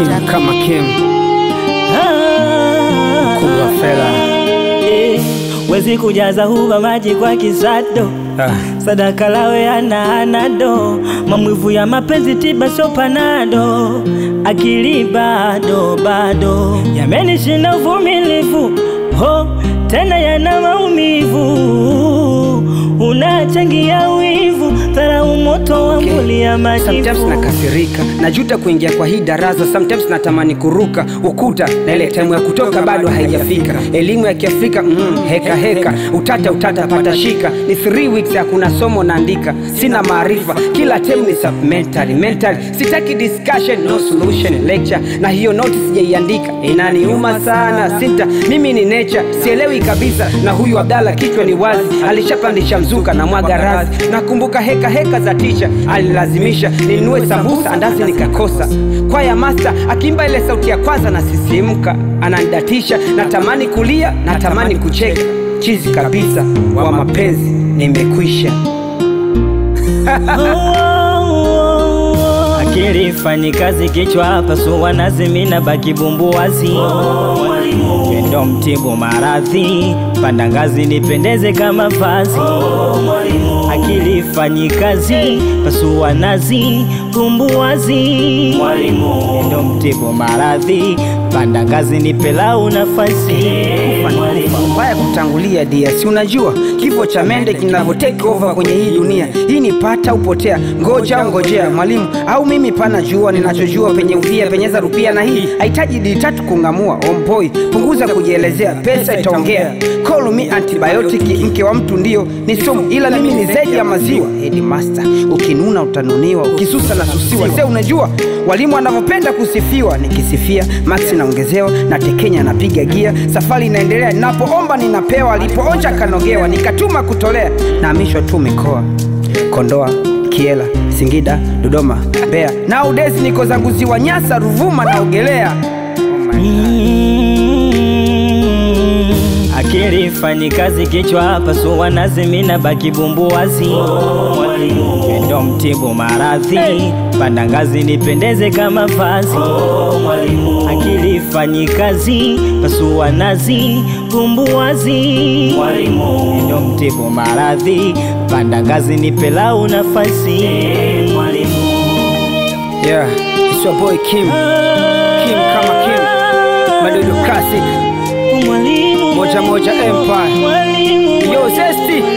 Kim kama Kim Kubwa fela wezi kujaza huba maji kwa kisado sadaka lawe anado mamwivu ya mapenzi tiba sopanado akili bado yamenishinda uvumilivu tena yana maumivu unachangia wivu dharau moto wa mbuli ya majivu. Sometimes nakasirika najuta kuingia kwa hii darasa. Sometimes natamani kuruka ukuta na ile time ya kutoka bado haijafika. Elimu ya Kiafrika heka utata pata shika. Ni 3 weeks ya kuna somo naandika. Sina maarifa kila time ni mentally. Sitaki discussion no solution lecture. Na hiyo note sijaiandika inaniuma sana. Sita mimi ni nature sielewi kabisa. Na huyu Abdalla kichwa ni wazi alishapandisha mzuka na mwaga razi. Nakumbuka heka za teacher alilazimisha ninunue sambusa andazi nikakosa. Kwa ya master akimba ile sauti ya kwanza na sisimka ananidatisha. Natamani kulia natamani kucheka. Chizi kabisa wa mapenzi nimekwisha. Akili fanyi kazi kichwa hapa suwa nazimina baki bumbu wazi. Kendo mtibu maradhi panda ngazi nipendeze kama vazi. Akili fanyi kazi pasuwa nazi bumbu wazi. Kendo mtibu maradhi panda ngazi nipelau nafasi. Mbaya kutangulia dia si unajua kifo cha mende kinavyo take over kwenye hii dunia. Hii ni pata upotea ngojea mwalimu au mimi pana jua ninachojua penye uvia penyeza rupia. Na hii haitaji D3 kungamua omboi punguza kujielezea pesa itaongea. Call me antibiotic mke wa mtu ndio ni sumu ila mimi ni zaidi ya maziwa. Headmaster ukinuna utanuniwa ukisusa na susiwa. Sasa unajua walimu wanavyopenda kusifiwa. Nikisifia max naongezewa na tekenya napiga gia. Safari inaendelea ninapoomba ninapewa. Alipoonja kanogewa nikatuma kutolea. Nahamishwa tu mikoa Kondoa, Kiela, Singida, Dodoma, Mbeya. Nowadays niko zangu ziwa Nyasa, Ruvuma naogelea. Akili fanyi kazi kichwa hapa suwa nazimina baki bumbu wazi. Kendo mtibu maradhi panda ngazi nipendeze kama vazi. Akili fanyi kazi pasuwa nazi bumbu wazi. Kendo mtibu maradhi panda ngazi nipelau nafasi. Yeah, it's your boy Kim kama Kim Madudu Classic Moja Empire.